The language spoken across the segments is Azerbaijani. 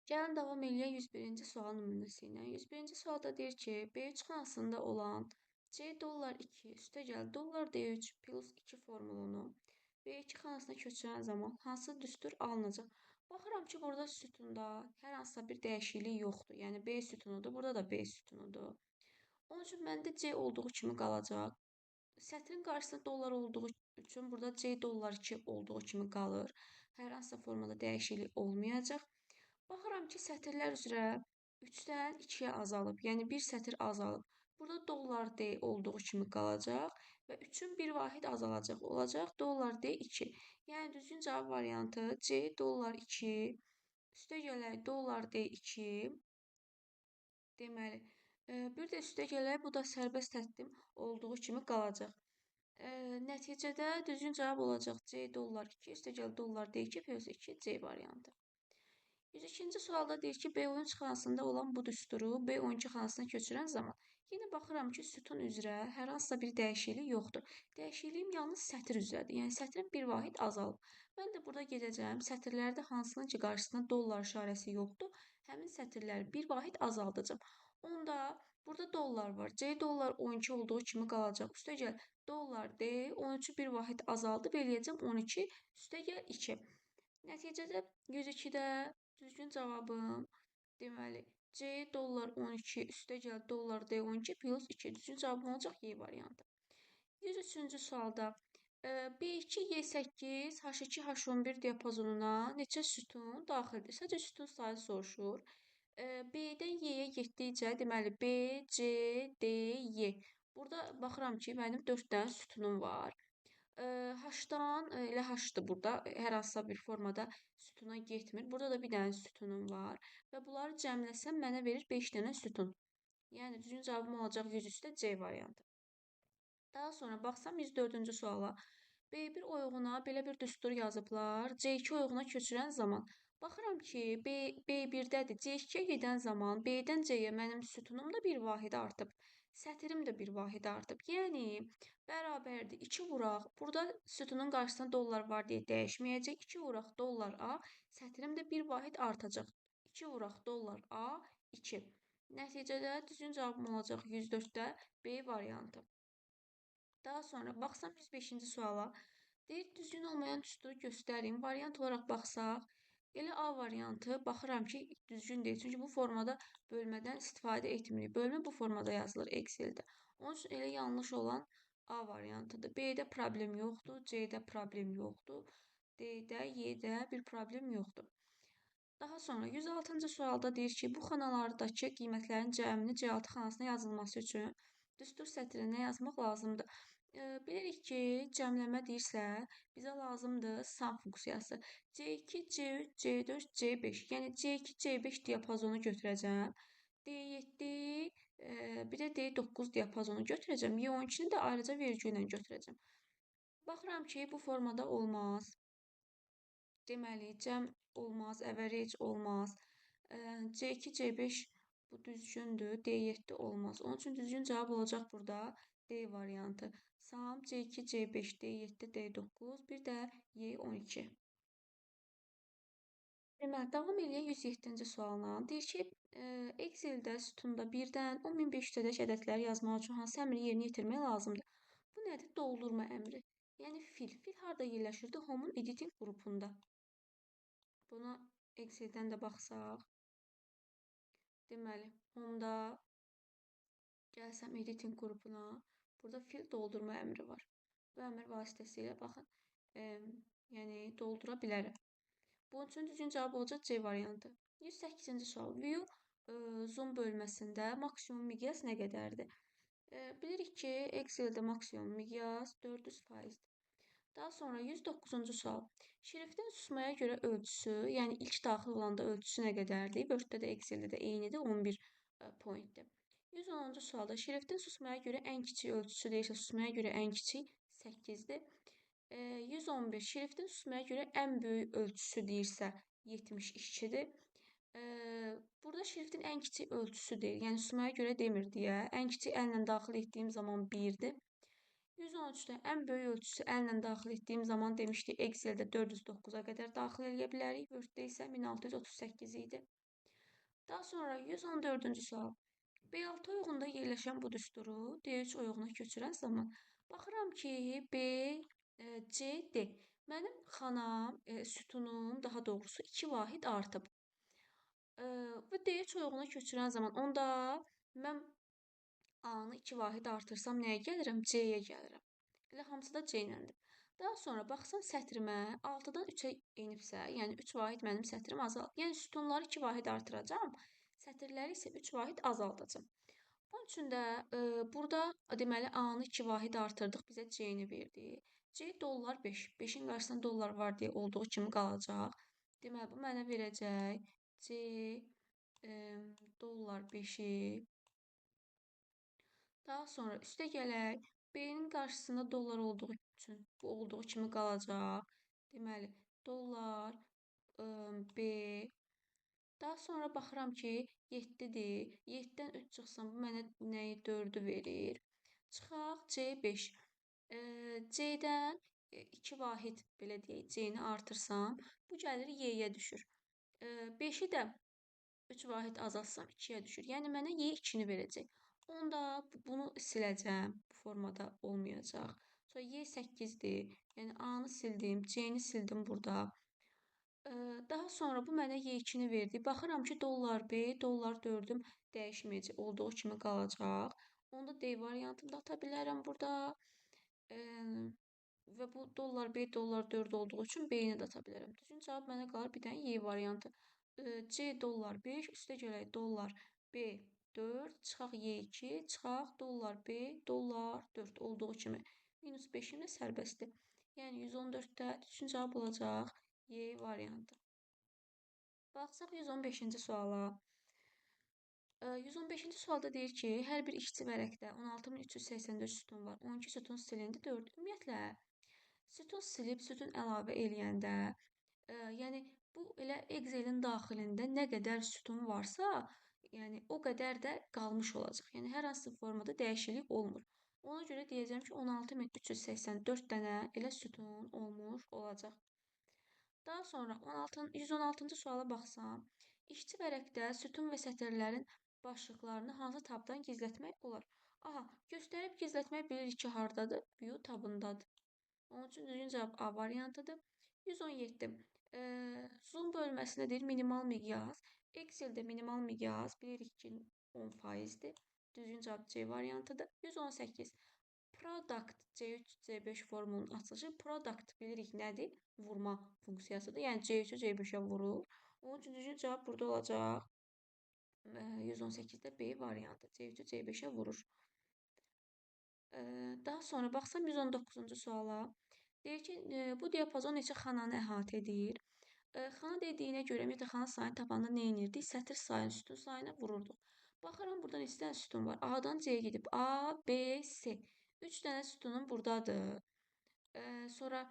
Gəlin davam eləyək 101-ci sual nümunəsi ilə. 101-ci sualda deyir ki, B3 xanasında olan C dollar 2 üstəgəl dollar D3 plus 2 formulunu B2 xanasına köçürən zaman hansı düstur alınacaq? Baxıram ki, burada sütunda hər hansısa bir dəyişiklik yoxdur. Yəni B sütunudur, burada da B sütunudur. Onun üçün məndə C olduğu kimi qalacaq. Sətrin qarşısında dollar olduğu üçün burada C dollar 2 olduğu kimi qalır. Hər hansısa formada dəyişiklik olmayacaq. Baxıram ki, sətirlər üzrə 3-dən 2-yə azalıb. Yəni, bir sətir azalıb. Burada dollar D olduğu kimi qalacaq və 3-ün bir vahid azalacaq. Olacaq dollar D 2. Yəni, düzgün cavab variantı C dollar 2 üstə gələk dollar D 2. Deməli, bir də üstə gələk bu da sərbəst həddim olduğu kimi qalacaq. Nəticədə düzgün cavab olacaq C dollar 2 üstə gəl dollar D2 plus 2 C variantı. 102-ci sualda deyir ki, B13 xanasında olan bu düsturu B12 xanasına köçürən zaman yenə baxıram ki, sütun üzrə hər hansısa bir dəyişiklik yoxdur. Dəyişikliyim yalnız sətir üzrədir. Yəni, sətrin bir vahid azalıb. Mən də burada gedəcəm, sətirlərdə hansının ki, qarşısında dollar işarəsi yoxdur, həmin sətirləri bir vahid azaldacam. Onda burada dollar var. C dollar 12 olduğu kimi qalacaq. Üstə gəl dollar D 13-ü bir vahid azaldıb eləyəcəm 12 üstə gəl 2. Nəticədə 102-də düzgün cavabım deməli C dollar 12 üstə gəl dollar D 12 plus 2 düzgün cavabım olacaq Y variantı. 103-cü sualda B2 Y8 H2 H11 diapazonuna neçə sütun daxildir? Sadəcə sütun sayı soruşur. B-dən Y-yə getdikcə deməli B, C, D, Y. Burada baxıram ki, mənim 4 dənə sütunum var. H-dan elə H-dır burada. Hər hansısa bir formada sütuna getmir. Burada da bir dənə sütunum var. Və bunları cəmləsəm mənə verir 5 dənə sütun. Yəni, düzgün cavabım olacaq 100 üstə C variantı. Daha sonra baxsam 104-cü suala. B1 oyğuna belə bir düstur yazıblar. C2 oyğuna köçürən zaman baxıram ki, B1-dədir. C2-yə gedən zaman B-dən C-yə mənim sütunum da bir vahid artıb. Sətirim də bir vahid artıb. Yəni, bərabərdir. 2 vuraq. Burada sütunun qarşısında dollar var deyə dəyişməyəcək. 2 vuraq dollar A. Sətirim də bir vahid artacaq. 2 vuraq dollar A. 2. Nəticədə düzgün cavabım olacaq 104-də B variantı. Daha sonra baxsam 105-ci suala. Deyir, düzgün olmayan düsturu göstərin. Variant olaraq baxsaq, elə A variantı baxıram ki, düzgün deyil. Çünki bu formada bölmədən istifadə etmirik. Bölmə bu formada yazılır Excel-də. Onun üçün elə yanlış olan A variantıdır. B-də problem yoxdur, C-də problem yoxdur, D-də, Y-də bir problem yoxdur. Daha sonra 106-cı sualda deyir ki, bu xanalardakı qiymətlərin cəmini C6 xanasına yazılması üçün düstur sətrinə yazmaq lazımdır. Bilirik ki, cəmləmə deyirsə, bizə lazımdır sum funksiyası. C2, C3, C4, C5. Yəni, C2, C5 diapazonu götürəcəm. D7, bir də D9 diapazonu götürəcəm. Y12-ni də ayrıca vergü ilə götürəcəm. Baxıram ki, bu formada olmaz. Deməli, cəm olmaz, average olmaz. C2, C5 bu düzgündür, D7 olmaz. Onun üçün düzgün cavab olacaq burada D variantı. Sum C2, C5, D7, D9, bir də Y12. Deməli, davam eləyək 107-ci sualla. Deyir ki, Excel-də sütunda 1-dən 10.500-ədək ədədləri yazmaq üçün hansı əmri yerinə yetirmək lazımdır? Bu nədir? Doldurma əmri. Yəni fil. Fil harada yerləşirdi? Home-un editing qrupunda. Buna Excel-dən də baxsaq. Deməli, Home-da gəlsəm editing qrupuna. Burada fil doldurma əmri var. Bu əmr vasitəsilə baxın, yəni doldura bilərəm. Bunun üçün düzgün cavab olacaq C variantı. 108-ci sual. View zoom bölməsində maksimum miqyas nə qədərdir? Bilirik ki, Excel-də maksimum miqyas 400%-dir. Daha sonra 109-cu sual. Şriftin susmaya görə ölçüsü, yəni ilk daxil olanda ölçüsü nə qədərdir? Word-də də, Excel-də də eynidir, 11 pointdir. 110-cu sualda şriftin susmaya görə ən kiçik ölçüsü deyirsə, susmaya görə ən kiçik 8-dir. 111 şriftin susmaya görə ən böyük ölçüsü deyirsə 72-dir. Burada şriftin ən kiçik ölçüsü deyil, yəni susmaya görə demir deyə. Ən kiçik əllə daxil etdiyim zaman 1-dir. 113-də ən böyük ölçüsü əllə daxil etdiyim zaman demişdik Excel-də 409-a qədər daxil edə bilərik. Word-də isə 1638 idi. Daha sonra 114-cü sual. B6 oyğunda yerləşən bu düsturu D3 oyğuna köçürən zaman baxıram ki, B, C, D. Mənim xanam, sütunum, daha doğrusu 2 vahid artıb. Və D3 oyğuna köçürən zaman onda mən A-nı 2 vahid artırsam nəyə gəlirəm? C-yə gəlirəm. Elə hamısı da C iləndir. Daha sonra baxsam sətrimə 6-dan 3-ə enibsə, yəni 3 vahid mənim sətrim azalıb. Yəni sütunları 2 vahid artıracağam, sətirləri isə 3 vahid azaldacağam. Bunun üçün də burada deməli A-nı 2 vahid artırdıq, bizə C-ni verdi. C dollar 5. 5-in qarşısında dollar var deyə olduğu kimi qalacaq. Deməli bu mənə verəcək C dollar 5-i. Daha sonra üstə gələk. B-nin qarşısında dollar olduğu üçün bu olduğu kimi qalacaq. Deməli, dollar B. Daha sonra baxıram ki, 7-dir. 7-dən 3 çıxsam, bu mənə nəyi? 4-ü verir. Çıxaq C5. C-dən 2 vahid, belə deyək, C-ni artırsam, bu gəlir Y-yə düşür. 5-i də 3 vahid azaltsam 2-yə düşür. Yəni mənə Y2-ni verəcək. Onda bunu siləcəm. Bu formada olmayacaq. Sonra Y8-dir. Yəni A-nı sildim, C-ni sildim burada. Daha sonra bu mənə Y2-ni verdi. Baxıram ki, dollar B, dollar 4-üm dəyişməyəcək. Olduğu kimi qalacaq. Onda D variantını da ata bilərəm burada. Və bu dollar B, dollar 4 olduğu üçün B-ni də ata bilərəm. Düzgün cavab mənə qalır bir dənə Y variantı. C dollar 5, üstə gələk dollar B 4, çıxaq Y2, çıxaq dollar B, dollar 4 olduğu kimi. Minus 5-im də sərbəstdir. Yəni 114-də düzgün cavab olacaq Y variantı. Baxsaq 115-ci suala. 115-ci sualda deyir ki, hər bir işçi vərəqdə 16384 sütun var. 12 sütun silindi, 4. Ümumiyyətlə, sütun silib, sütun əlavə eləyəndə, yəni bu elə Excel-in daxilində nə qədər sütun varsa, yəni o qədər də qalmış olacaq. Yəni hər hansı formada dəyişiklik olmur. Ona görə deyəcəm ki, 16384 dənə elə sütun olmuş olacaq. Daha sonra 116-cı suala baxsam, işçi vərəqdə sütun və sətirlərin başlıqlarını hansı tabdan gizlətmək olar? Aha, göstərib gizlətmək bilirik ki, hardadır? View tabındadır. Onun üçün düzgün cavab A variantıdır. 117. Zoom bölməsində deyir minimal miqyas. Excel-də minimal miqyas bilirik ki 10%-dir. Düzgün cavab C variantıdır. 118. Product C3, C5 formulunun açılışı. Product bilirik nədir? Vurma funksiyasıdır. Yəni C3-ü C5-ə vurur. Onun üçün düzgün cavab burada olacaq. 118-də B variantı. C3-ü C5-ə vurur. Daha sonra baxsam 119-cu suala. Deyir ki, bu diapazon neçə xananı əhatə edir? Xana dediyinə görə, ümumiyyətlə xana sayını tapanda nə edirdik? Sətir sayını, sütun sayına vururduq. Baxıram, burada neçə dənə sütun var? A-dan C-yə gedib. A, B, C. 3 dənə sütunum buradadır. Sonra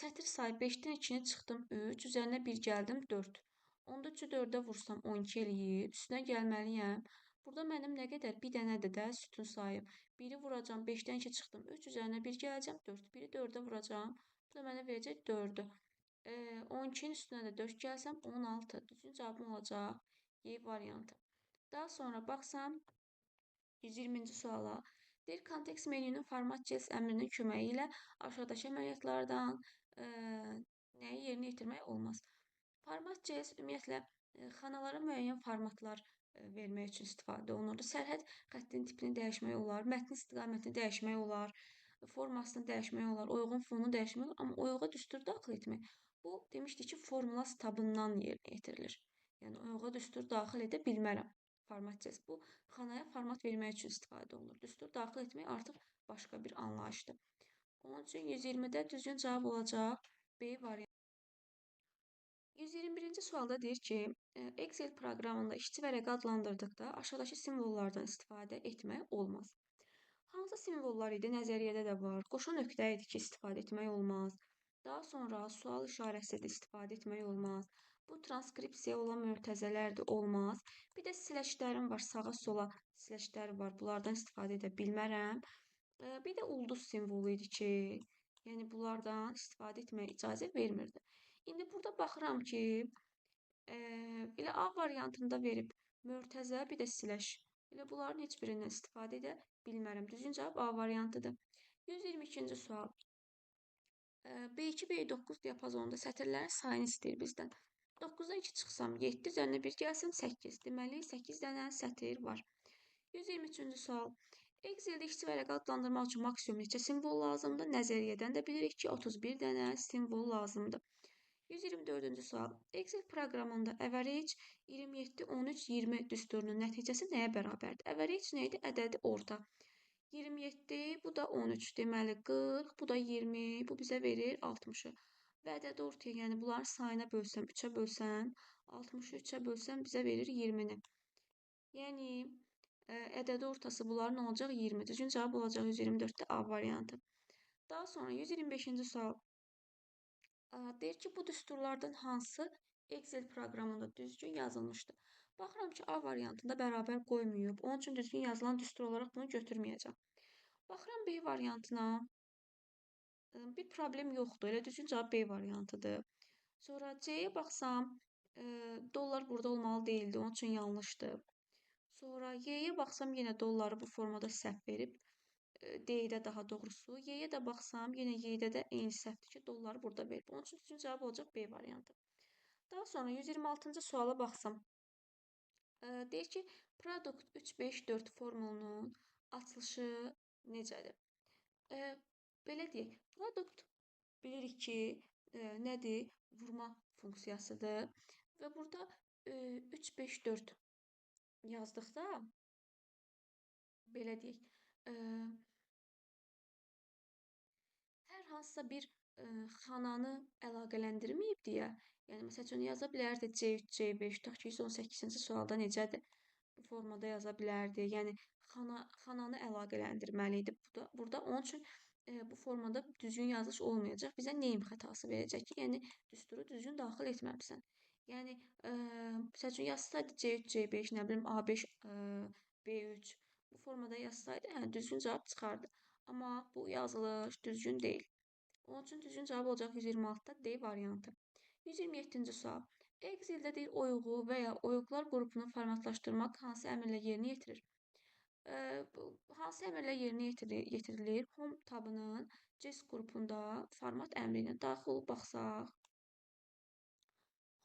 sətir sayı 5-dən 2-ni çıxdım 3, üzərinə 1 gəldim 4. Onda 3-ü 4-ə vursam 12 eləyir. Üstünə gəlməliyəm. Burada mənim nə qədər? Bir dənədir də sütun sayım. 1-i vuracam, 5-dən 2 çıxdım 3, üzərinə 1 gələcəm 4. 1-i 4-ə vuracam. Bu da mənə verəcək 4-ü. 12-nin üstünə də 4 gəlsəm 16. Düzgün cavabım olacaq Y variantı. Daha sonra baxsam 120-ci suala. Deyir, kontekst menünün format cels əmrinin köməyi ilə aşağıdakı əməliyyatlardan nəyi yerinə yetirmək olmaz? Format cels ümumiyyətlə xanalara müəyyən formatlar vermək üçün istifadə olunurdu. Sərhəd xəttinin tipini dəyişmək olar, mətnin istiqamətini dəyişmək olar, formasını dəyişmək olar, oyğun fonunu dəyişmək olar, amma oyğa düstur daxil etmək. Bu demişdik ki, formula tabından yerinə yetirilir. Yəni oyğa düstur daxil edə bilmərəm. Format cels. Bu xanaya format vermək üçün istifadə olunur. Düstur daxil etmək artıq başqa bir anlayışdır. Onun üçün 120-də düzgün cavab olacaq B variantı. 121-ci sualda deyir ki, Excel proqramında işçi vərəqi adlandırdıqda aşağıdakı simvollardan istifadə etmək olmaz. Hansı simvollar idi? Nəzəriyyədə də var. Qoşa nöqtə idi ki, istifadə etmək olmaz. Daha sonra sual işarəsi də istifadə etmək olmaz. Bu transkripsiya olan mötəzələrdir, olmaz. Bir də siləşlərim var, sağa sola siləşlər var. Bunlardan istifadə edə bilmərəm. Bir də ulduz simvolu idi ki, yəni bunlardan istifadə etməyə icazə vermirdi. İndi burada baxıram ki, elə A variantında verib Mörtəzə, bir də siləş. Elə bunların heç birindən istifadə edə bilmərəm. Düzgün cavab A variantıdır. 122-ci sual. B2, B9 diapazonunda sətirlərin sayını istəyir bizdən. 9-dan 2 çıxsam 7, üzərinə 1 gəlsin 8. Deməli 8 dənə sətir var. 123-cü sual. Exceldə işçi vərəqə adlandırmaq üçün maksimum neçə simvol lazımdır? Nəzəriyyədən də bilirik ki, 31 dənə simvol lazımdır. 124-cü sual. Excel proqramında average 27, 13, 20 düsturunun nəticəsi nəyə bərabərdir? Average nə idi? Ədədi orta. 27, bu da 13, deməli 40, bu da 20, bu bizə verir 60-ı. Və ədədi ortaya, yəni bunların sayına bölsəm, 3-ə bölsəm, 60-ı 3-ə bölsəm bizə verir 20-ni. Yəni ədədi ortası bunların nə olacaq? 20. Düzgün cavab olacaq 124-də A variantı. Daha sonra 125-ci sual. Deyir ki, bu düsturlardan hansı Excel proqramında düzgün yazılmışdır? Baxıram ki, A variantında bərabər qoymayıb. Onun üçün düzgün yazılan düstur olaraq bunu götürməyəcəm. Baxıram B variantına. Bir problem yoxdur. Elə düzgün cavab B variantıdır. Sonra C-yə baxsam, dollar burada olmalı değildi. Onun üçün yanlışdır. Sonra Y-yə baxsam yenə dolları bu formada səhv verib. D-də daha doğrusu. Y-yə də baxsam yenə Y-də də eyni səhvdir ki, dolları burada verib. Onun üçün düzgün cavab olacaq B variantı. Daha sonra 126-cı suala baxsam. Deyir ki, produkt 3, 5, 4 formulunun açılışı necədir? Belə deyək, produkt bilirik ki, nədir? Vurma funksiyasıdır. Və burada 3, 5, 4 yazdıqda belə deyək, hər hansısa bir xananı əlaqələndirməyib deyə, yəni məsəl üçün yaza bilərdi C3, C5, tutaq ki, 118-ci sualda necədir? Bu formada yaza bilərdi. Yəni xananı əlaqələndirməli idi. Burada onun üçün bu formada düzgün yazılış olmayacaq. Bizə name xətası verəcək ki, yəni düsturu düzgün daxil etməmisən. Yəni məsəl üçün yazsaydı C3, C5, nə bilim A5, B3 bu formada yazsaydı, hə, düzgün cavab çıxardı. Amma bu yazılış düzgün deyil. Onun üçün düzgün cavab olacaq 126-da D variantı. 127-ci sual. Excel-də deyir oyuğu və ya oyuqlar qrupunu formatlaşdırmaq hansı əmrlə yerinə yetirir? Hansı əmrlə yerinə yetirilir? Home tabının CES qrupunda format əmri ilə daxil olub baxsaq.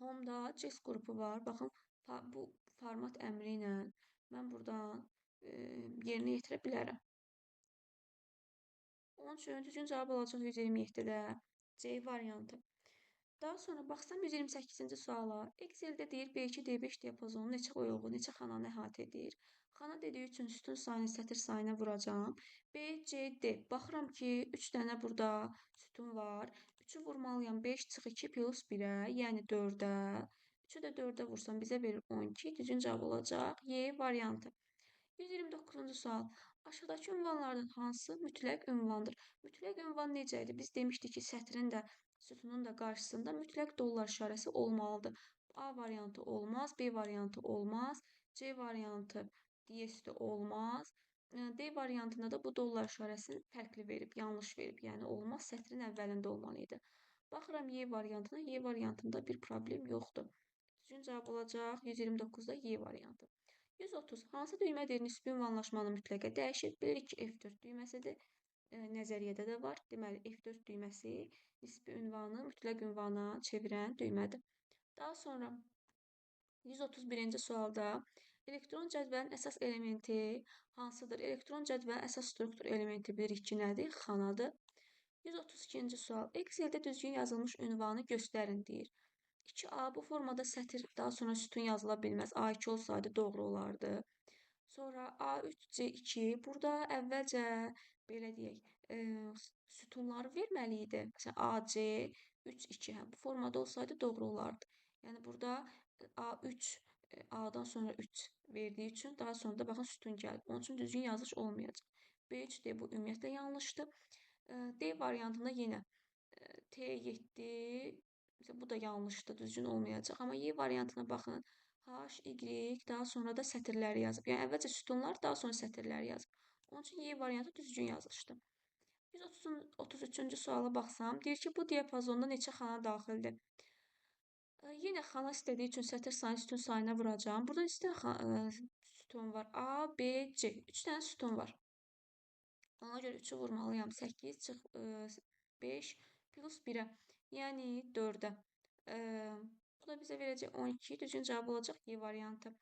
Home-da CES qrupu var. Baxın, bu format əmri ilə mən buradan yerinə yetirə bilərəm. Onun üçün düzgün cavab olacaq 127-də C variantı. Daha sonra baxsam 128-ci suala. Excel-də deyir B2, D5 diapazonu neçə oyuğu, neçə xananı əhatə edir? Xana dediyi üçün sütun sayını sətir sayına vuracağam. B, C, D. Baxıram ki, 3 dənə burada sütun var. 3-ü vurmalıyam 5 çıx 2 plus 1-ə, yəni 4-ə. 3-ü də 4-ə vursam bizə verir 12. Düzgün cavab olacaq Y variantı. 129-cu sual. Aşağıdakı ünvanlardan hansı mütləq ünvandır? Mütləq ünvan necə idi? Biz demişdik ki, sətrin də, sütunun da qarşısında mütləq dollar işarəsi olmalıdır. A variantı olmaz, B variantı olmaz, C variantı diyesi də olmaz. D variantında da bu dollar işarəsini fərqli verib, yanlış verib. Yəni olmaz, sətrin əvvəlində olmalı idi. Baxıram Y variantına, Y variantında bir problem yoxdur. Düzgün cavab olacaq 129-da Y variantı. 130. Hansı düymədir nisbi ünvanlaşmanın mütləqə dəyişir? Bilirik ki, F4 düyməsidir. Nəzəriyyədə də var. Deməli, F4 düyməsi nisbi ünvanı mütləq ünvana çevirən düymədir. Daha sonra 131-ci sualda elektron cədvəlin əsas elementi hansıdır? Elektron cədvəlin əsas struktur elementi bilirik ki, nədir? Xanadır. 132-ci sual. Excel-də düzgün yazılmış ünvanı göstərin deyir. 2A bu formada sətir, daha sonra sütun yazıla bilməz. A2 olsaydı doğru olardı. Sonra A3C2 burada əvvəlcə belə deyək, sütunları verməli idi. Məsələn AC3-2 bu formada olsaydı doğru olardı. Yəni burada A3 A'dan sonra 3 verdiyi üçün daha sonra da baxın sütun gəldi. Onun üçün düzgün yazılış olmayacaq. B3D bu ümumiyyətlə yanlışdır. D variantında yenə T7 bu da yanlışdır, düzgün olmayacaq. Amma Y variantına baxın. H, Y, daha sonra da sətirləri yazıb. Yəni əvvəlcə sütunlar, daha sonra sətirləri yazıb. Onun üçün Y variantı düzgün yazılışdır. 133-cü suala baxsam, deyir ki, bu diapazonda neçə xana daxildir? Yenə xana istədiyi üçün sətr sayını sütun sayına vuracağam. Burada sütun var. A, B, C. 3 dənə sütun var. Ona görə 3-ü vurmalıyam. 8 çıx 5 plus 1-ə. Yəni 4-ə. Bu da bizə verəcək 12. Düzgün cavab olacaq E variantı.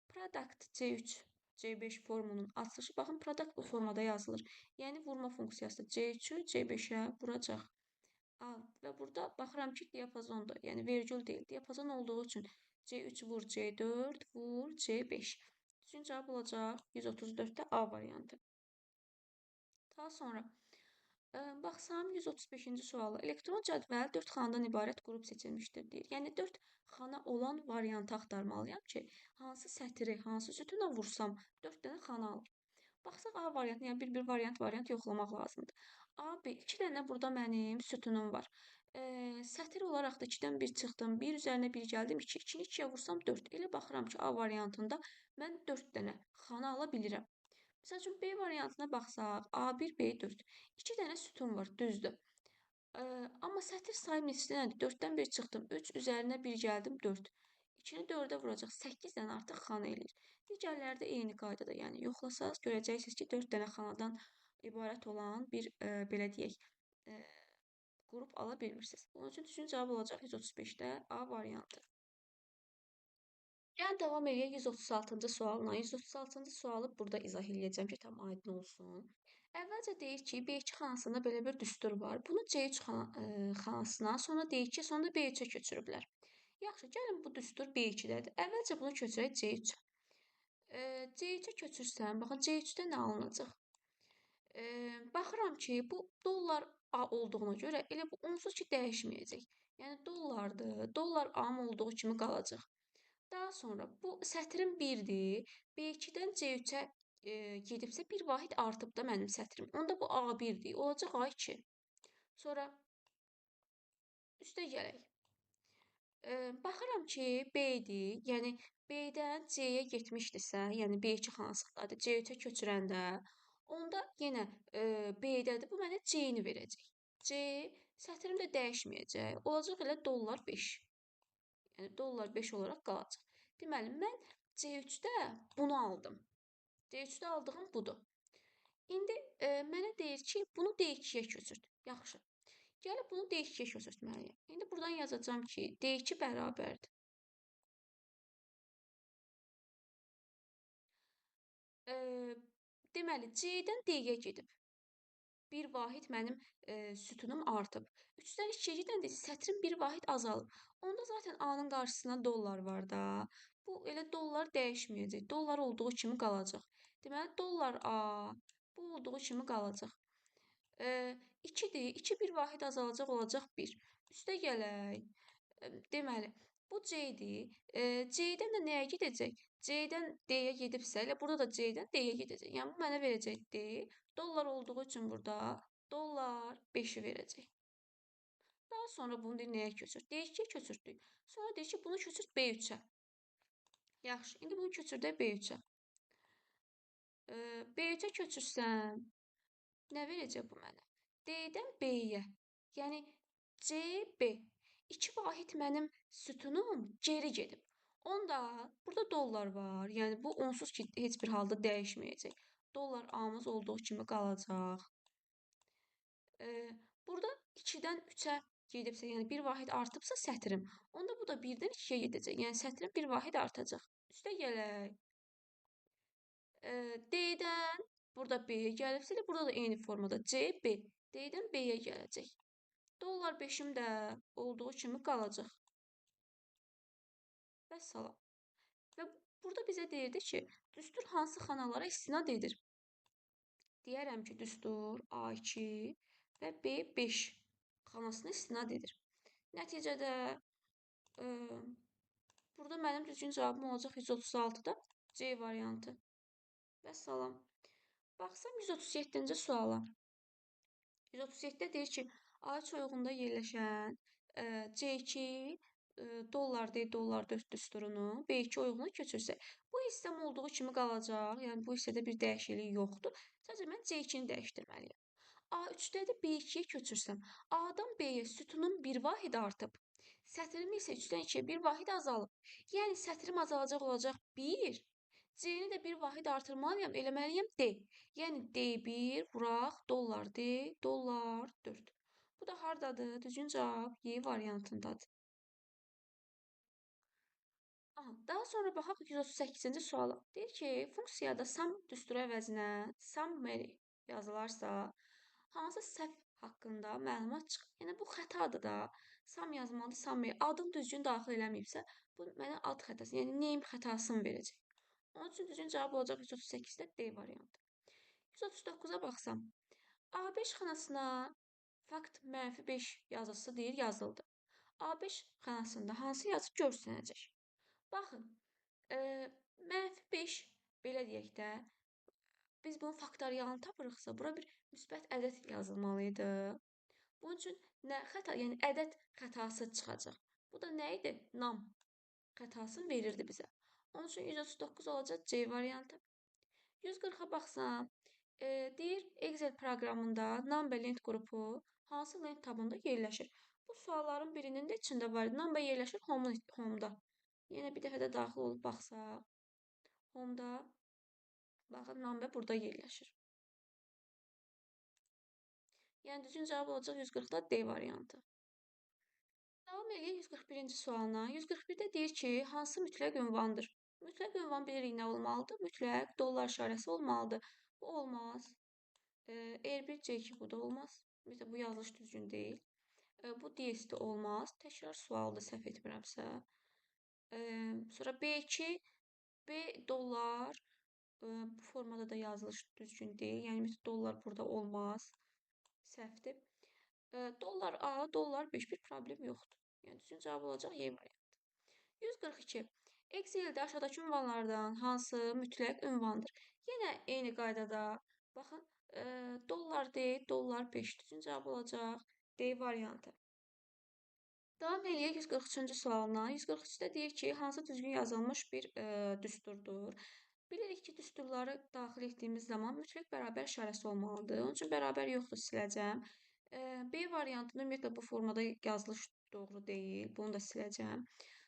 Product C3, C5 formunun açılışı. Baxın, product bu formada yazılır. Yəni vurma funksiyası C3-ü C5-ə vuracaq. Və burada baxıram ki, diapazondur. Yəni vergül deyil. Diapazon olduğu üçün C3 vur C4, vur C5. Düzgün cavab olacaq 134-də A variantı. Daha sonra baxsam 135-ci suala. Elektron cədvəl 4 xanadan ibarət qrup seçilmişdir deyir. Yəni 4 xana olan variantı axtarmalıyam ki, hansı sətri, hansı sütuna vursam 4 dənə xana alır. Baxsaq A variantı, yəni bir variant yoxlamaq lazımdır. A, B, 2 dənə burada mənim sütunum var. Sətir olaraq da 2-dən 1 çıxdım. 1 üzərinə 1 gəldim. 2, 2-ni 2-yə vursam 4. Elə baxıram ki, A variantında mən 4 dənə xana ala bilirəm. Məsəl üçün B variantına baxsaq, A1, B4. 2 dənə sütun var, düzdür. Amma sətir sayı neçə dənədir? 4-dən 1 çıxdım. 3 üzərinə 1 gəldim, 4. 2-ni 4-ə vuracaq. 8 dənə artıq xana eləyir. Digərləri də eyni qaydada. Yəni yoxlasaz görəcəksiniz ki, 4 dənə xanadan ibarət olan bir belə deyək, qrup ala bilmirsiniz. Bunun üçün düzgün cavab olacaq 135-də A variantı. Yəni davam edək 136-cı sualla. 136-cı sualı burada izah eləyəcəm ki, tam aydın olsun. Əvvəlcə deyir ki, B2 xanasında belə bir düstur var. Bunu C3 xanasına, sonra D2, sonra da B3-ə köçürüblər. Yaxşı, gəlin bu düstur B2-dədir. Əvvəlcə bunu köçürək C3-ə. C3-ə köçürsəm, baxın C3-də nə alınacaq? Baxıram ki, bu dollar A olduğuna görə elə bu onsuz ki dəyişməyəcək. Yəni dollardır. Dollar A-m olduğu kimi qalacaq. Daha sonra bu sətrim 1-dir. B2-dən C3-ə gedibsə bir vahid artıb da mənim sətrim. Onda bu A1-dir. Olacaq A2. Sonra üstə gələk. Baxıram ki, B-dir. Yəni B-dən C-yə getmişdisə, yəni B2 xanasındadır. C3-ə köçürəndə, onda yenə B-dədir. Bu mənə C-ni verəcək. C sətrim də dəyişməyəcək. Olacaq elə dollar 5. Yəni dollar 5 olaraq qalacaq. Deməli, mən C3-də bunu aldım. C3-də aldığım budur. İndi mənə deyir ki, bunu D2-yə köçürt. Yaxşı. Gəlib bunu D2-yə köçürtməliyəm. İndi buradan yazacağam ki, D2 bərabərdir. Deməli, C-dən D-yə gedib. Bir vahid mənim sütunum artıb. 3-dən 2-yə gedəndə sətrim bir vahid azalıb. Onda zaten A-nın qarşısına dollar var da. Bu elə dollar dəyişməyəcək. Dollar olduğu kimi qalacaq. Deməli, dollar A bu olduğu kimi qalacaq. 2-dir. 2 bir vahid azalacaq, olacaq 1. Üstə gələk. Deməli, bu C-dir. C-dən də nəyə gedəcək? C-dən D-yə gedibsə, elə burada da C-dən D-yə gedəcək. Yəni bu mənə verəcək D. Dollar olduğu üçün burada dollar 5-i verəcək. Daha sonra bunu deyir nəyə köçürt? D2-yə köçürtdük. Sonra deyir ki, bunu köçürt B3-ə. Yaxşı, indi bunu köçürdək B3-ə. B3-ə köçürsəm, nə verəcək bu mənə? D-dən B-yə. Yəni C-B. 2 vahid mənim sütunum geri gedib. Onda burada dollar var. Yəni bu onsuz ki heç bir halda dəyişməyəcək. Dollar A-mız olduğu kimi qalacaq. Burada 2-dən 3-ə gedibsə, yəni bir vahid artıbsa sətrim, onda bu da 1-dən 2-yə gedəcək. Yəni sətrim bir vahid artacaq. Üstə gələk. D-dən burada B-yə gəlibsə, elə burada da eyni formada C-B. D-dən B-yə gələcək. Dollar 5-im də olduğu kimi qalacaq. Və salam. Və burada bizə deyirdi ki, düstur hansı xanalara istinad edir? Deyərəm ki, düstur A2 və B5 xanasına istinad edir. Nəticədə burada mənim düzgün cavabım olacaq 136-da C variantı. Və salam. Baxsam 137-ci suala. 137-də deyir ki, A3 oyğunda yerləşən C2 dollar deyil, dollar 4 düsturunu B2 oyğuna köçürsək. Bu hissəm olduğu kimi qalacaq. Yəni bu hissədə bir dəyişiklik yoxdur. Sadəcə mən C2-ni dəyişdirməliyəm. A3-də də B2-yə köçürsəm, A-dan B-yə sütunun bir vahid artıb. Sətrimi isə 3-dən 2-yə bir vahid azalıb. Yəni sətrim azalacaq olacaq 1. C-ni də bir vahid artırmalıyam, eləməliyəm D. Yəni D1 vuraq dollar D, dollar 4. Bu da hardadır? Düzgün cavab Y variantındadır. Aha, daha sonra baxaq 138-ci suala. Deyir ki, funksiyada sum düsturu əvəzinə summary yazılarsa, hansı səhv haqqında məlumat çıxır? Yəni bu xətadır da. Sum yazmalı, summary adın düzgün daxil eləməyibsə, bu mənə ad xətası, yəni name xətasını verəcək. Onun üçün düzgün cavab olacaq 138-də D variantı. 139-a baxsam, A5 xanasına fakt -5 yazısı deyir yazıldı. A5 xanasında hansı yazı görsənəcək? Baxın, -5 belə deyək də, biz bunun faktorialını tapırıqsa, bura bir müsbət ədəd yazılmalı idi. Bunun üçün nə xəta, yəni ədəd xətası çıxacaq. Bu da nə idi? Nam xətasını verirdi bizə. Onun üçün 139 olacaq C variantı. 140-a baxsam, deyir Excel proqramında number lent qrupu hansı lent tabında yerləşir? Bu sualların birinin də içində var. Number yerləşir home-da. Yenə bir dəfə də daxil olub baxsaq. Home-da baxın number burada yerləşir. Yəni düzgün cavab olacaq 140-da D variantı. Davam eləyək 141-ci sualına. 141-də deyir ki, hansı mütləq ünvandır? Mütləq ünvan bilirik nə olmalıdır? Mütləq dollar işarəsi olmalıdır. Bu olmaz. R1, C2 bu da olmaz. Ümumiyyətlə bu yazılış düzgün deyil. Bu DS-də olmaz. Təkrar sualda səhv etmirəmsə. Sonra B2, B dollar. Bu formada da yazılış düzgün deyil. Yəni ümumiyyətlə dollar burada olmaz. Səhvdir. Dollar A, dollar 5 bir problem yoxdur. Yəni düzgün cavab olacaq Y variantı. 142. Excel-də aşağıdakı ünvanlardan hansı mütləq ünvandır? Yenə eyni qaydada baxın, dollar D, dollar 5 düzgün cavab olacaq D variantı. Davam eləyək 143-cü sualına. 143-də deyir ki, hansı düzgün yazılmış bir düsturdur? Bilirik ki, düsturları daxil etdiyimiz zaman mütləq bərabər işarəsi olmalıdır. Onun üçün bərabər yoxdur, siləcəm. B variantında ümumiyyətlə bu formada yazılış doğru deyil. Bunu da siləcəm.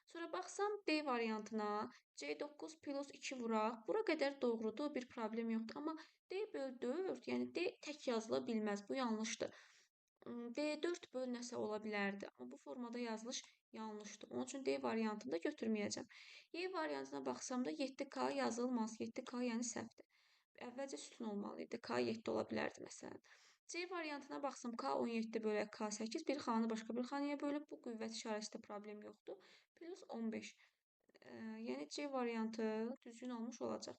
Sonra baxsam D variantına C9 plus 2 vuraq. Bura qədər doğrudur, bir problem yoxdur. Amma D böl 4, yəni D tək yazıla bilməz. Bu yanlışdır. D4 böl nəsə ola bilərdi. Amma bu formada yazılış yanlışdır. Onun üçün D variantını da götürməyəcəm. Y variantına baxsam da 7K yazılmaz. 7K yəni səhvdir. Əvvəlcə sütun olmalı idi. K 7 ola bilərdi məsələn. C variantına baxsam K 17 bölək K 8 bir xanı başqa bir xanaya bölüb bu qüvvət işarəsində problem yoxdur. Plus 15. Yəni C variantı düzgün olmuş olacaq.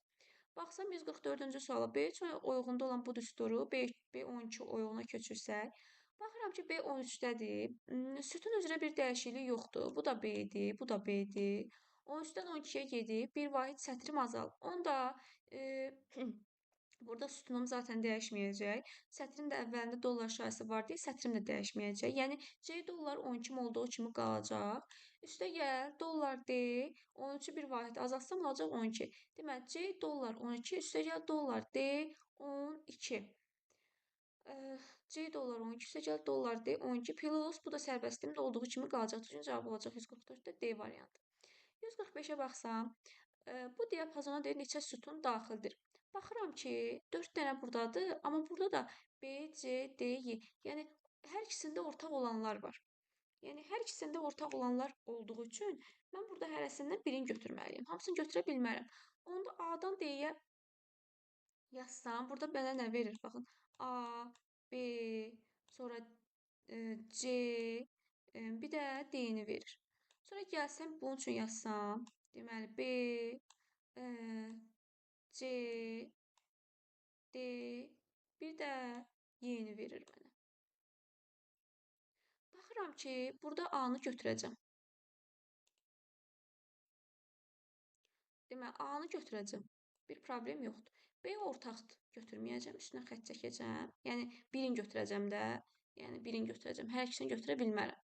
Baxsam 144-cü suala B üçün uyğunda olan bu düsturu B12 oyuğuna köçürsək, baxıram ki, B13-dədir. Sütun üzrə bir dəyişiklik yoxdur. Bu da B-dir, bu da B-dir. 13-dən 12-yə gedib, bir vahid sətrim azalıb. Onda burada sütunum zaten dəyişməyəcək. Sətrin də əvvəlində dollar işarəsi var deyə sətrim də dəyişməyəcək. Yəni C dollar 12 olduğu kimi qalacaq. Üstə gəl, dollar D, 13-ü bir vahid azaltsam olacaq 12. Deməli, C dollar 12, üstə gəl dollar D 12. C dollar 12 üstə gəl dollar D 12 plus bu da sərbəstliğimdə olduğu kimi qalacaq. Düzgün cavab olacaq 144-də D variantı. 145-ə baxsam, bu diapazona deyir neçə sütun daxildir. Baxıram ki, 4 dənə buradadır, amma burada da B, C, D, Y. Yəni hər ikisində ortaq olanlar var. Yəni hər ikisində ortaq olanlar olduğu üçün mən burada hərəsindən birini götürməliyəm. Hamısını götürə bilmərəm. Onda A-dan D-yə yazsam, burada mənə nə verir? Baxın, A, B, sonra C, bir də D-ni verir. Sonra gəlsəm bunun üçün yazsam, deməli B, C, D, bir də Y-ni verir mənə. Baxıram ki, burada A-nı götürəcəm. Deməli, A-nı götürəcəm. Bir problem yoxdur. B ortaqdır. Götürməyəcəm. Üstünə xətt çəkəcəm. Yəni, birini götürəcəm də. Yəni, birini götürəcəm. Hər ikisini götürə bilmərəm.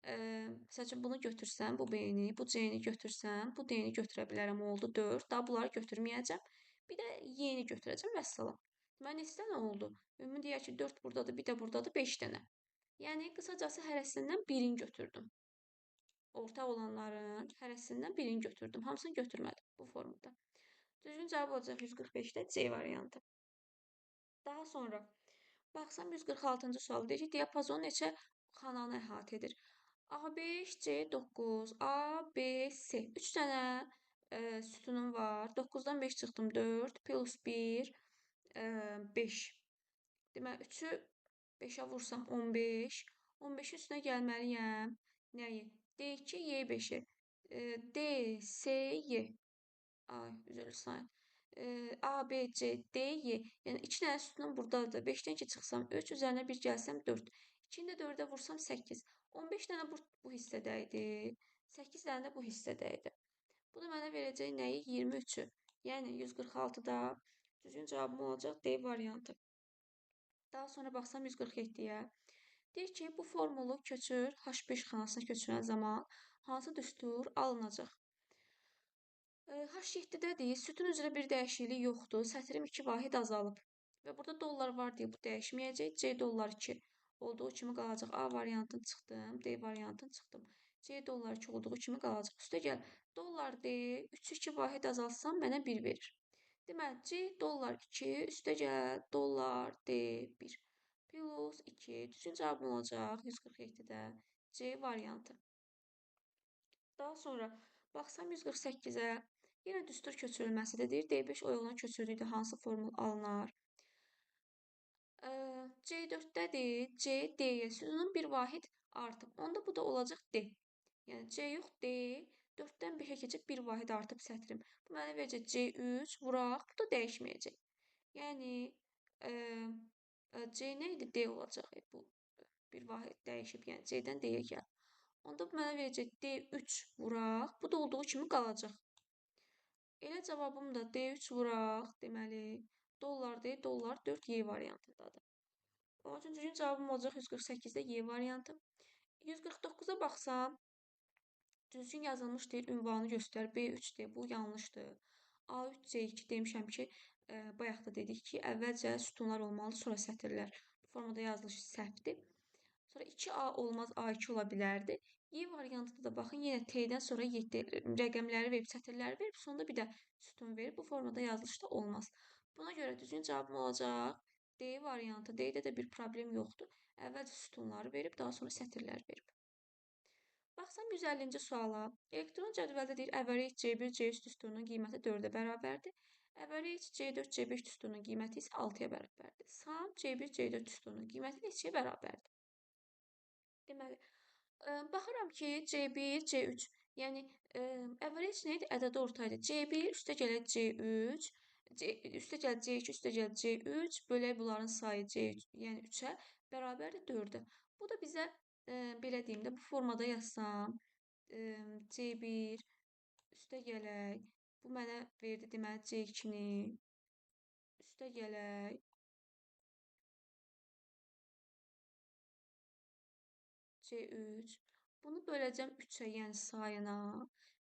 Məsəl üçün, bunu götürsəm, bu B-ni, bu C-ni götürsəm, bu D-ni götürə bilərəm. Oldu 4. Daha bunları götürməyəcəm. Bir də Y-ni götürəcəm. Vəssalam. Deməli, neçə dənə oldu? Ümumi deyək ki, 4 buradadır, bir də buradadır, 5 dənə. Yəni, qısacası hərəsindən birini götürdüm. ortaq olanların hərəsindən birini götürdüm. Hamısını götürmədim bu formada. Düzgün cavab olacaq 145-də C variantı. Daha sonra baxsam 146-cı sual deyir ki, diapazon neçə xananı əhatə edir? A5, C9, A, B, C. 3 dənə sütunum var. 9-dan 5 çıxdım 4 plus 1 5. Deməli 3-ü 5-ə vursam 15. 15-in üstünə gəlməliyəm. Nəyi? D2, Y5-i. D, C, Y. Ay, üzr istəyirəm. A, B, C, D, Y. Yəni 2 dənə sütunum burdadır. 5-dən 2 çıxsam 3, üzərinə 1 gəlsəm 4. 2-ni də 4-ə vursam 8. 15 dənə bu hissədə idi. 8 dənə də bu hissədə idi. Bu da mənə verəcək nəyi? 23-ü. Yəni 146-da düzgün cavabım olacaq D variantı. Daha sonra baxsam 147-yə. Deyir ki, bu formulu köçür H5 xanasına köçürən zaman hansı düstur alınacaq? H7-dədir. Sütun üzrə bir dəyişiklik yoxdur. Sətrim 2 vahid azalıb. Və burada dollar var deyə bu dəyişməyəcək. C dollar 2 olduğu kimi qalacaq. A variantını çıxdım. D variantını çıxdım. C dollar 2 olduğu kimi qalacaq. Üstə gəl. Dollar D 3 2 vahid azaltsam mənə 1 verir. Deməli, C dollar 2 üstə gəl. Dollar D 1 plus 2. Düzgün cavabım olacaq 147-də. C variantı. Daha sonra baxsam 148-ə. Yenə düstur köçürülməsidir. Deyir D5 oyuğuna köçürdükdə hansı formul alınar? C4-dədir. C, D-yə sütunun bir vahid artıb. Onda bu da olacaq D. Yəni C yox, D. 4-dən 5-ə keçib bir vahid artıb sətrim. Bu mənə verəcək C3 vuraq. Bu da dəyişməyəcək. Yəni C nə idi? D olacaq. Bu bir vahid dəyişib. Yəni C-dən D-yə gəl. Onda bu mənə verəcək D3 vuraq. Bu da olduğu kimi qalacaq. Elə cavabım da D3 vuraq, deməli, dollar D, dollar 4 Y variantındadır. Onun üçün düzgün cavabım olacaq 148-də Y variantı. 149-a baxsam, düzgün yazılmış deyil, ünvanı göstər, B3-dir, bu yanlışdır. A3, C2 demişəm ki, bayaq da dedik ki, əvvəlcə sütunlar olmalı, sonra sətirlər. Bu formada yazılış səhvdir. Sonra 2A olmaz, A2 ola bilərdi. Y variantında da baxın, yenə T-dən sonra 7 rəqəmləri verib, sətirləri verib, sonunda bir də sütun verib. Bu formada yazılışda olmaz. Buna görə düzgün cavabım olacaq D variantı. D-də də bir problem yoxdur. Əvvəlcə sütunları verib, daha sonra sətirlər verib. Baxsam 150-ci suala. Elektron cədvəldə deyir, average C1, C3 düsturunun qiyməti 4-ə bərabərdir. Average C4, C5 düsturunun qiyməti isə 6-ya bərabərdir. Sum C1, C4 düsturunun qiyməti neçəyə bərabərdir? Deməli, baxıram ki, C1, C3, yəni average nə idi? Ədədi orta idi. C1 üstə gələ C3, üstə gəl C2, üstə gəl C3, bölək bunların sayı C3, yəni 3-ə bərabərdir 4-ə. Bu da bizə belə deyim də, bu formada yazsam, C1 üstə gələk, bu mənə verdi deməli C2-ni, üstə gələk, C3. Bunu böləcəm 3-ə, yəni sayına.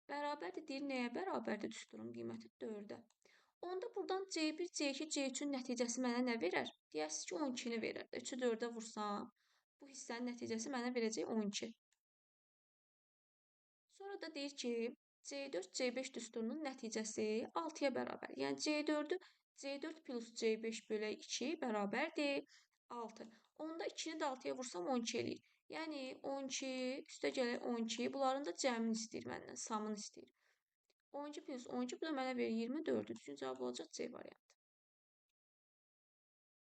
Bərabərdir, deyir nəyə bərabərdir düsturun qiyməti 4-ə. Onda buradan C1, C2, C3-ün nəticəsi mənə nə verər? Deyərsiniz ki, 12-ni verər. 3-ü 4-ə vursam, bu hissənin nəticəsi mənə verəcək 12. Sonra da deyir ki, C4, C5 düsturunun nəticəsi 6-ya bərabər. Yəni C4 plus C5 bölək 2 bərabərdir 6. Onda 2-ni də 6-ya vursam 12 eləyir. Yəni 12 üstə gələk 12. Bunların da cəmini istəyir məndən, samını istəyir. 12 plus 12 bu da mənə verir 24. Düzgün cavab olacaq C variantı.